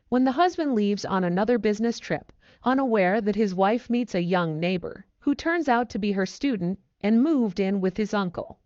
when the husband leaves on another business trip, unaware that his wife meets a young neighbor, who turns out to be her student and moved in with his uncle.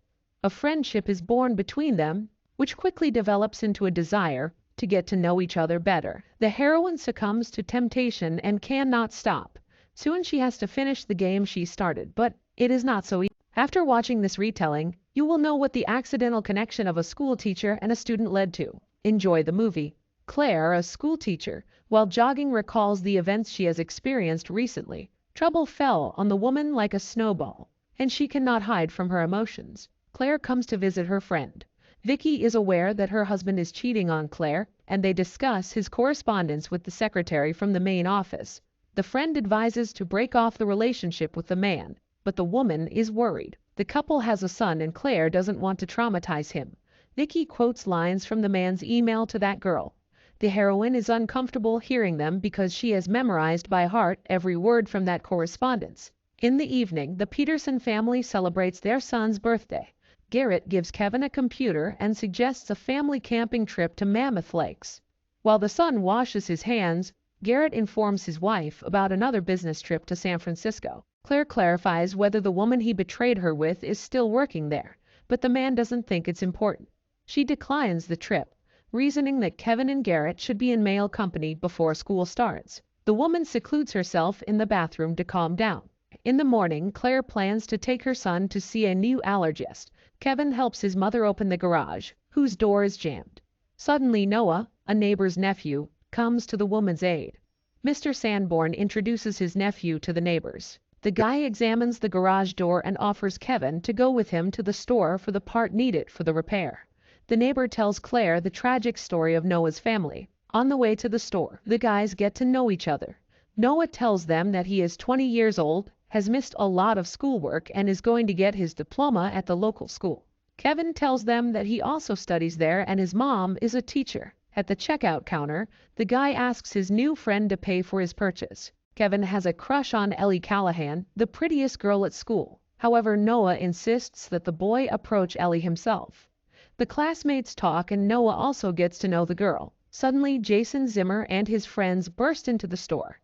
A friendship is born between them, which quickly develops into a desire to get to know each other better. The heroine succumbs to temptation and cannot stop. Soon she has to finish the game she started, but it is not so easy. After watching this retelling, you will know what the accidental connection of a school teacher and a student led to. Enjoy the movie. Claire, a school teacher, while jogging recalls the events she has experienced recently. Trouble fell on the woman like a snowball, and she cannot hide from her emotions. Claire comes to visit her friend. Vicky is aware that her husband is cheating on Claire, and they discuss his correspondence with the secretary from the main office. The friend advises to break off the relationship with the man, but the woman is worried. The couple has a son and Claire doesn't want to traumatize him. Vicky quotes lines from the man's email to that girl. The heroine is uncomfortable hearing them because she has memorized by heart every word from that correspondence. In the evening, the Peterson family celebrates their son's birthday. Garrett gives Kevin a computer and suggests a family camping trip to Mammoth Lakes. While the son washes his hands, Garrett informs his wife about another business trip to San Francisco. Claire clarifies whether the woman he betrayed her with is still working there, but the man doesn't think it's important. She declines the trip, reasoning that Kevin and Garrett should be in male company before school starts. The woman secludes herself in the bathroom to calm down. In the morning, Claire plans to take her son to see a new allergist. Kevin helps his mother open the garage, whose door is jammed. Suddenly Noah, a neighbor's nephew, comes to the woman's aid. Mr. Sanborn introduces his nephew to the neighbors. The guy examines the garage door and offers Kevin to go with him to the store for the part needed for the repair. The neighbor tells Claire the tragic story of Noah's family. On the way to the store, the guys get to know each other. Noah tells them that he is 20 years old, has missed a lot of schoolwork, and is going to get his diploma at the local school. Kevin tells them that he also studies there and his mom is a teacher. At the checkout counter, the guy asks his new friend to pay for his purchase. Kevin has a crush on Ellie Callahan, the prettiest girl at school. However, Noah insists that the boy approach Ellie himself. The classmates talk and Noah also gets to know the girl. Suddenly, Jason Zimmer and his friends burst into the store.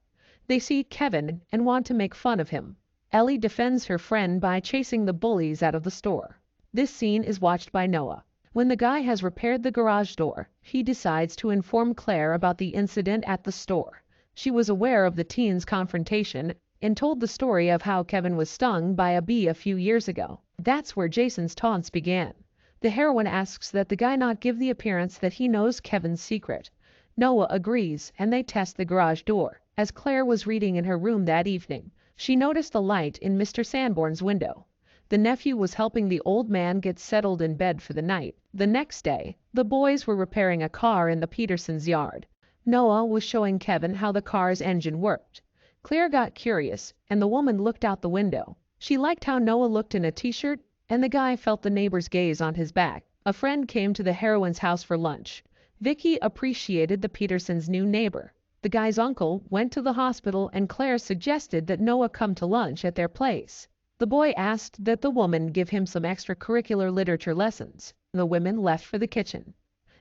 They see Kevin and want to make fun of him. Ellie defends her friend by chasing the bullies out of the store. This scene is watched by Noah. When the guy has repaired the garage door, he decides to inform Claire about the incident at the store. She was aware of the teens' confrontation and told the story of how Kevin was stung by a bee a few years ago. That's where Jason's taunts began. The heroine asks that the guy not give the appearance that he knows Kevin's secret. Noah agrees, and they test the garage door. As Claire was reading in her room that evening, she noticed a light in Mr. Sanborn's window. The nephew was helping the old man get settled in bed for the night. The next day, the boys were repairing a car in the Petersons' yard. Noah was showing Kevin how the car's engine worked. Claire got curious, and the woman looked out the window. She liked how Noah looked in a t-shirt, and the guy felt the neighbor's gaze on his back. A friend came to the heroine's house for lunch. Vicky appreciated the Petersons' new neighbor. The guy's uncle went to the hospital and Claire suggested that Noah come to lunch at their place. The boy asked that the woman give him some extracurricular literature lessons. The women left for the kitchen.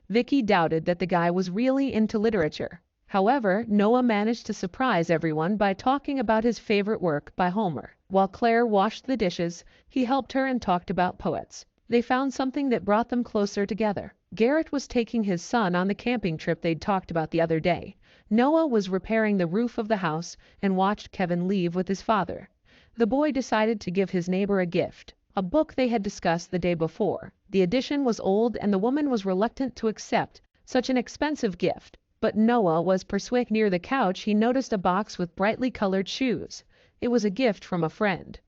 Vicky doubted that the guy was really into literature. However, Noah managed to surprise everyone by talking about his favorite work by Homer. While Claire washed the dishes, he helped her and talked about poets. They found something that brought them closer together. Garrett was taking his son on the camping trip they'd talked about the other day. Noah was repairing the roof of the house and watched Kevin leave with his father. The boy decided to give his neighbor a gift, a book they had discussed the day before. The edition was old and the woman was reluctant to accept such an expensive gift, but Noah was persuaded. Near the couch he noticed a box with brightly colored shoes. It was a gift from a friend.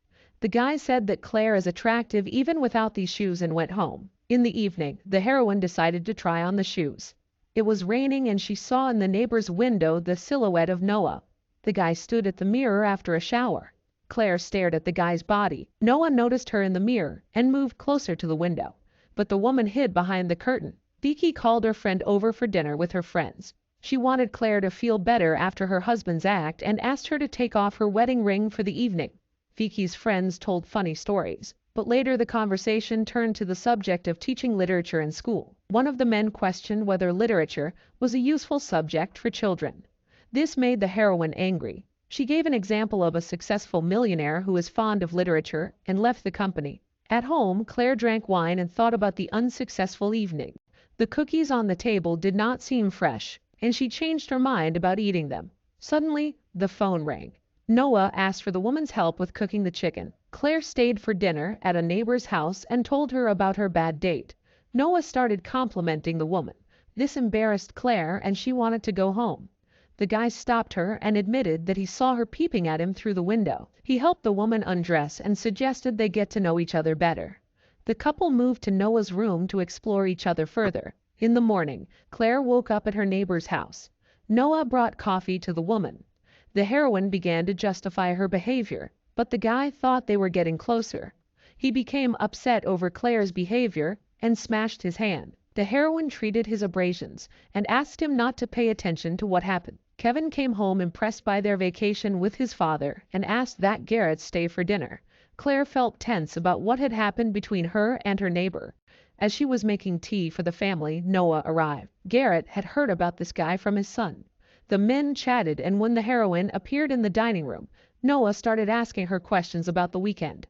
The guy said that Claire is attractive even without these shoes and went home. In the evening, the heroine decided to try on the shoes. It was raining and she saw in the neighbor's window the silhouette of Noah. The guy stood at the mirror after a shower. Claire stared at the guy's body. Noah noticed her in the mirror and moved closer to the window, but the woman hid behind the curtain. Vicky called her friend over for dinner with her friends. She wanted Claire to feel better after her husband's act and asked her to take off her wedding ring for the evening. Vicky's friends told funny stories, but later the conversation turned to the subject of teaching literature in school. One of the men questioned whether literature was a useful subject for children. This made the heroine angry. She gave an example of a successful millionaire who is fond of literature and left the company. At home, Claire drank wine and thought about the unsuccessful evening. The cookies on the table did not seem fresh, and she changed her mind about eating them. Suddenly, the phone rang. Noah asked for the woman's help with cooking the chicken. Claire stayed for dinner at a neighbor's house and told her about her bad date. Noah started complimenting the woman. This embarrassed Claire and she wanted to go home. The guy stopped her and admitted that he saw her peeping at him through the window. He helped the woman undress and suggested they get to know each other better. The couple moved to Noah's room to explore each other further. In the morning, Claire woke up at her neighbor's house. Noah brought coffee to the woman. The heroine began to justify her behavior, but the guy thought they were getting closer. He became upset over Claire's behavior and smashed his hand. The heroine treated his abrasions and asked him not to pay attention to what happened. Kevin came home impressed by their vacation with his father and asked that Garrett stay for dinner. Claire felt tense about what had happened between her and her neighbor. As she was making tea for the family, Noah arrived. Garrett had heard about this guy from his son. The men chatted, and when the heroine appeared in the dining room, Noah started asking her questions about the weekend.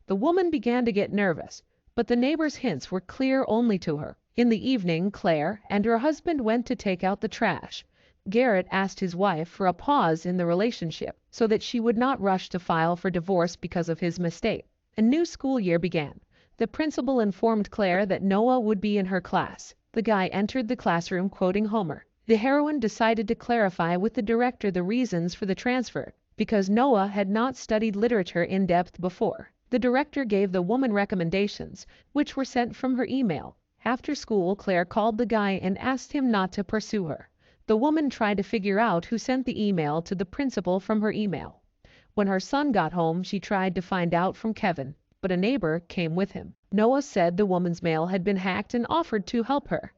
The woman began to get nervous, but the neighbor's hints were clear only to her. In the evening, Claire and her husband went to take out the trash. Garrett asked his wife for a pause in the relationship so that she would not rush to file for divorce because of his mistake. A new school year began. The principal informed Claire that Noah would be in her class. The guy entered the classroom quoting Homer. The heroine decided to clarify with the director the reasons for the transfer, because Noah had not studied literature in depth before. The director gave the woman recommendations, which were sent from her email. After school, Claire called the guy and asked him not to pursue her. The woman tried to figure out who sent the email to the principal from her email. When her son got home, she tried to find out from Kevin, but a neighbor came with him. Noah said the woman's mail had been hacked and offered to help her.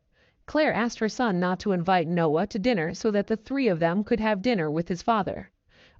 Claire asked her son not to invite Noah to dinner so that the three of them could have dinner with his father.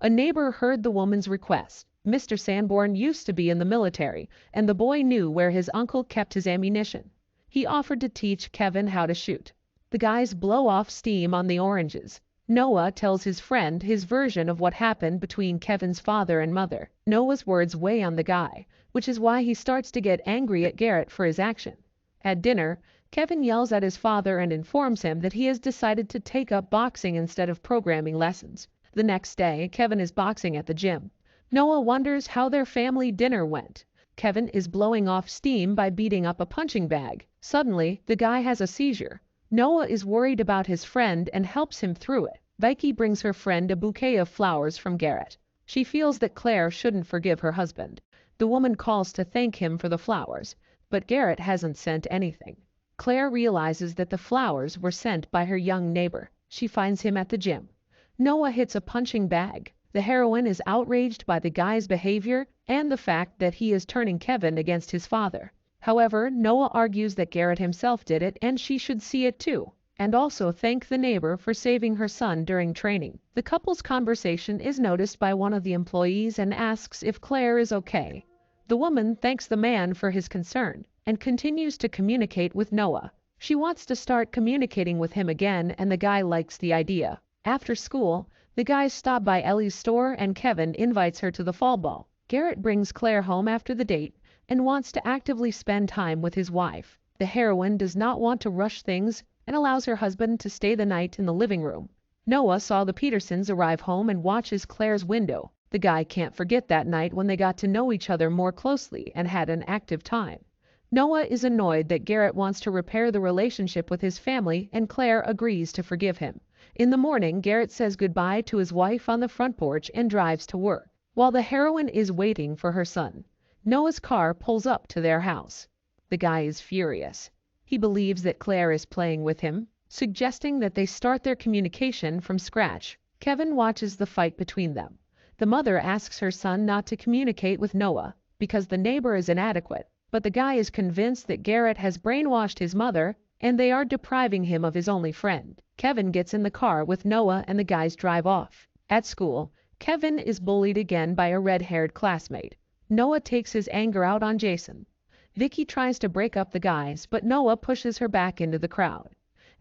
A neighbor heard the woman's request. Mr. Sanborn used to be in the military, and the boy knew where his uncle kept his ammunition. He offered to teach Kevin how to shoot. The guys blow off steam on the oranges. Noah tells his friend his version of what happened between Kevin's father and mother. Noah's words weigh on the guy, which is why he starts to get angry at Garrett for his action. At dinner, Kevin yells at his father and informs him that he has decided to take up boxing instead of programming lessons. The next day, Kevin is boxing at the gym. Noah wonders how their family dinner went. Kevin is blowing off steam by beating up a punching bag. Suddenly, the guy has a seizure. Noah is worried about his friend and helps him through it. Vicky brings her friend a bouquet of flowers from Garrett. She feels that Claire shouldn't forgive her husband. The woman calls to thank him for the flowers, but Garrett hasn't sent anything. Claire realizes that the flowers were sent by her young neighbor. She finds him at the gym. Noah hits a punching bag. The heroine is outraged by the guy's behavior and the fact that he is turning Kevin against his father. However, Noah argues that Garrett himself did it and she should see it too, and also thank the neighbor for saving her son during training. The couple's conversation is noticed by one of the employees and asks if Claire is okay. The woman thanks the man for his concern and continues to communicate with Noah. She wants to start communicating with him again, and the guy likes the idea. After school, the guys stop by Ellie's store and Kevin invites her to the fall ball. Garrett brings Claire home after the date and wants to actively spend time with his wife. The heroine does not want to rush things and allows her husband to stay the night in the living room. Noah saw the Petersons arrive home and watches Claire's window. The guy can't forget that night when they got to know each other more closely and had an active time. Noah is annoyed that Garrett wants to repair the relationship with his family and Claire agrees to forgive him. In the morning, Garrett says goodbye to his wife on the front porch and drives to work, while the heroine is waiting for her son. Noah's car pulls up to their house. The guy is furious. He believes that Claire is playing with him, suggesting that they start their communication from scratch. Kevin watches the fight between them. The mother asks her son not to communicate with Noah because the neighbor is inadequate, but the guy is convinced that Garrett has brainwashed his mother and they are depriving him of his only friend. Kevin gets in the car with Noah and the guys drive off. At school, Kevin is bullied again by a red-haired classmate. Noah takes his anger out on Jason. Vicky tries to break up the guys, but Noah pushes her back into the crowd.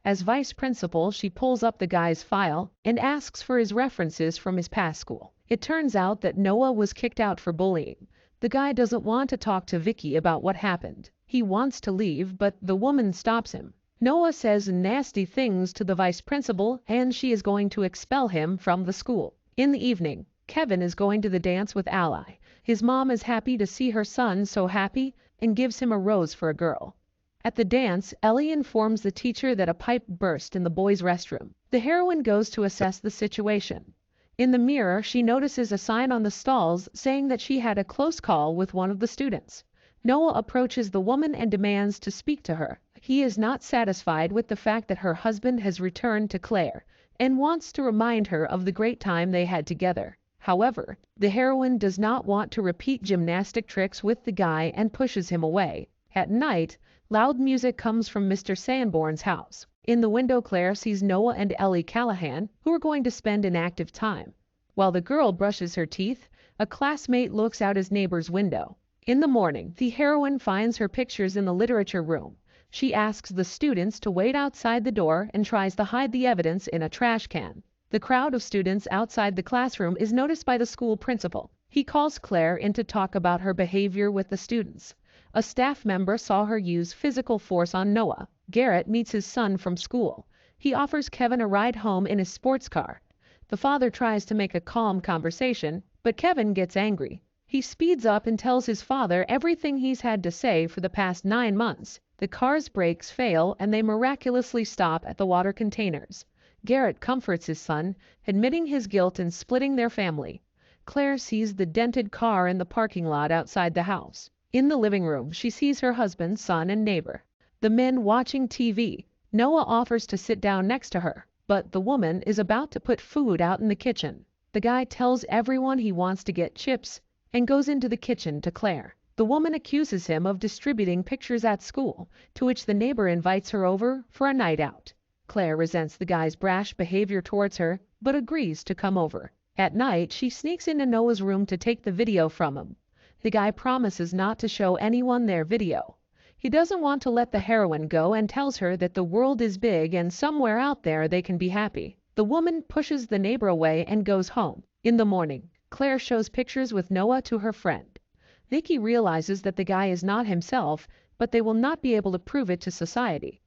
As vice principal, she pulls up the guy's file and asks for his references from his past school. It turns out that Noah was kicked out for bullying. The guy doesn't want to talk to Vicky about what happened. He wants to leave, but the woman stops him. Noah says nasty things to the vice principal and she is going to expel him from the school. In the evening, Kevin is going to the dance with Ally. His mom is happy to see her son so happy and gives him a rose for a girl. At the dance, Ellie informs the teacher that a pipe burst in the boys' restroom. The heroine goes to assess the situation. In the mirror, she notices a sign on the stalls saying that she had a close call with one of the students. Noah approaches the woman and demands to speak to her. He is not satisfied with the fact that her husband has returned to Claire and wants to remind her of the great time they had together. However, the heroine does not want to repeat gymnastic tricks with the guy and pushes him away. At night, loud music comes from Mr. Sanborn's house. In the window, Claire sees Noah and Ellie Callahan, who are going to spend an active time. While the girl brushes her teeth, a classmate looks out his neighbor's window. In the morning, the heroine finds her pictures in the literature room. She asks the students to wait outside the door and tries to hide the evidence in a trash can. The crowd of students outside the classroom is noticed by the school principal. He calls Claire in to talk about her behavior with the students. A staff member saw her use physical force on Noah. Garrett meets his son from school. He offers Kevin a ride home in his sports car. The father tries to make a calm conversation, but Kevin gets angry. He speeds up and tells his father everything he's had to say for the past 9 months. The car's brakes fail and they miraculously stop at the water containers. Garrett comforts his son, admitting his guilt and splitting their family. Claire sees the dented car in the parking lot outside the house. In the living room, she sees her husband, son, and neighbor. The men watching TV. Noah offers to sit down next to her, but the woman is about to put food out in the kitchen. The guy tells everyone he wants to get chips and goes into the kitchen to Claire. The woman accuses him of distributing pictures at school, to which the neighbor invites her over for a night out. Claire resents the guy's brash behavior towards her, but agrees to come over. At night, she sneaks into Noah's room to take the video from him. The guy promises not to show anyone their video. He doesn't want to let the heroine go and tells her that the world is big and somewhere out there they can be happy. The woman pushes the neighbor away and goes home. In the morning, Claire shows pictures with Noah to her friend. Vicky realizes that the guy is not himself, but they will not be able to prove it to society.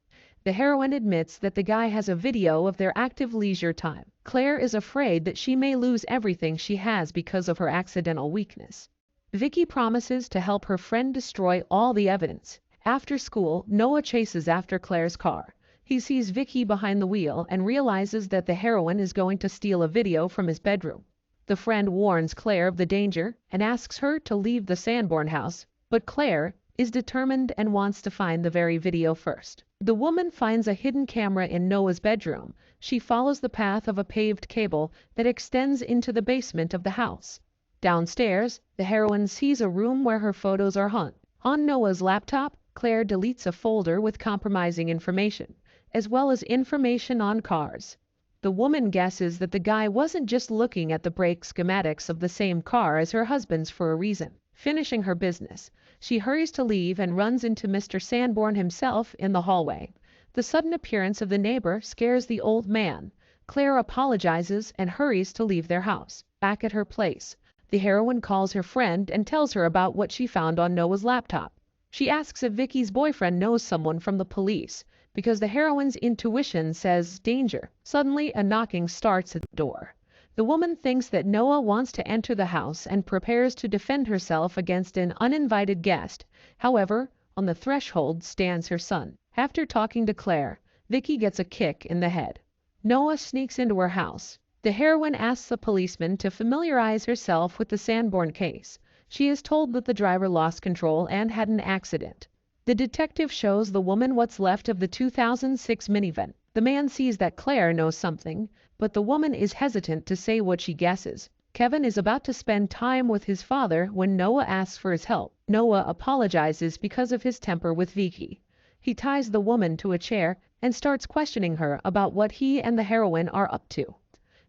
The heroine admits that the guy has a video of their active leisure time. Claire is afraid that she may lose everything she has because of her accidental weakness. Vicky promises to help her friend destroy all the evidence. After school, Noah chases after Claire's car. He sees Vicky behind the wheel and realizes that the heroine is going to steal a video from his bedroom. The friend warns Claire of the danger and asks her to leave the Sanborn house, but Claire is determined and wants to find the very video first. The woman finds a hidden camera in Noah's bedroom. She follows the path of a paved cable that extends into the basement of the house. Downstairs, the heroine sees a room where her photos are hung. On Noah's laptop, Claire deletes a folder with compromising information, as well as information on cars. The woman guesses that the guy wasn't just looking at the brake schematics of the same car as her husband's for a reason. Finishing her business, she hurries to leave and runs into Mr. Sanborn himself in the hallway. The sudden appearance of the neighbor scares the old man. Claire apologizes and hurries to leave their house. Back at her place, the heroine calls her friend and tells her about what she found on Noah's laptop. She asks if Vicky's boyfriend knows someone from the police, because the heroine's intuition says danger. Suddenly, a knocking starts at the door. The woman thinks that Noah wants to enter the house and prepares to defend herself against an uninvited guest. However, on the threshold stands her son. After talking to Claire, Vicky gets a kick in the head. Noah sneaks into her house. The heroine asks a policeman to familiarize herself with the Sanborn case. She is told that the driver lost control and had an accident. The detective shows the woman what's left of the 2006 minivan. The man sees that Claire knows something, but the woman is hesitant to say what she guesses. Kevin is about to spend time with his father when Noah asks for his help. Noah apologizes because of his temper with Vicky. He ties the woman to a chair and starts questioning her about what he and the heroine are up to.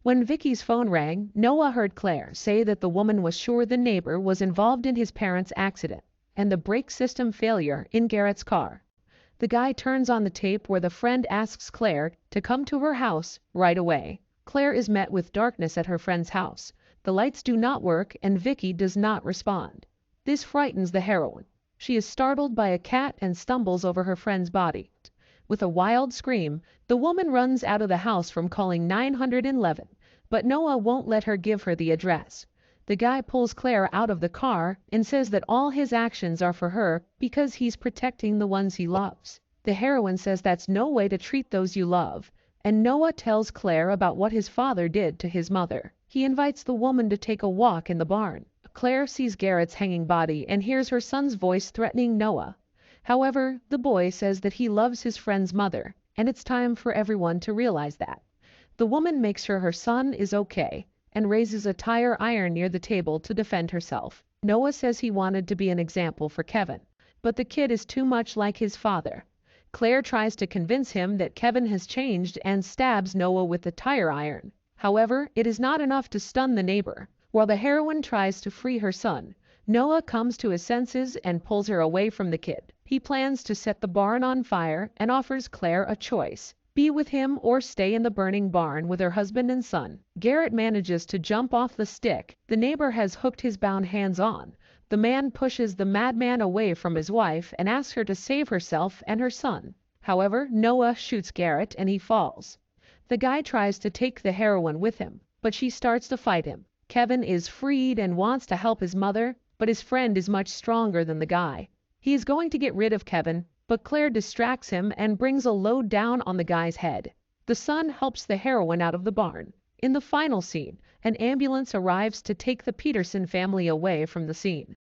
When Vicky's phone rang, Noah heard Claire say that the woman was sure the neighbor was involved in his parents' accident. and the brake system failure in Garrett's car. The guy turns on the tape where the friend asks Claire to come to her house right away. Claire is met with darkness at her friend's house. The lights do not work and Vicky does not respond. This frightens the heroine. She is startled by a cat and stumbles over her friend's body. With a wild scream, the woman runs out of the house from calling 911, but Noah won't let her give her the address. The guy pulls Claire out of the car and says that all his actions are for her because he's protecting the ones he loves. The heroine says that's no way to treat those you love, and Noah tells Claire about what his father did to his mother. He invites the woman to take a walk in the barn. Claire sees Garrett's hanging body and hears her son's voice threatening Noah. However, the boy says that he loves his friend's mother, and it's time for everyone to realize that. The woman makes sure her son is okay and raises a tire iron near the table to defend herself. Noah says he wanted to be an example for Kevin, but the kid is too much like his father. Claire tries to convince him that Kevin has changed and stabs Noah with the tire iron. However, it is not enough to stun the neighbor. While the heroine tries to free her son, Noah comes to his senses and pulls her away from the kid. He plans to set the barn on fire and offers Claire a choice: be with him or stay in the burning barn with her husband and son. Garrett manages to jump off the stick the neighbor has hooked his bound hands on. The man pushes the madman away from his wife and asks her to save herself and her son. However, Noah shoots Garrett and he falls. The guy tries to take the heroine with him, but she starts to fight him. Kevin is freed and wants to help his mother, but his friend is much stronger than the guy. He is going to get rid of Kevin, but Claire distracts him and brings a load down on the guy's head. The son helps the heroine out of the barn. In the final scene, an ambulance arrives to take the Peterson family away from the scene.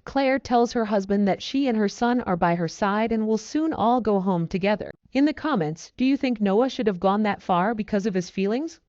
Claire tells her husband that she and her son are by her side and will soon all go home together. In the comments, do you think Noah should have gone that far because of his feelings?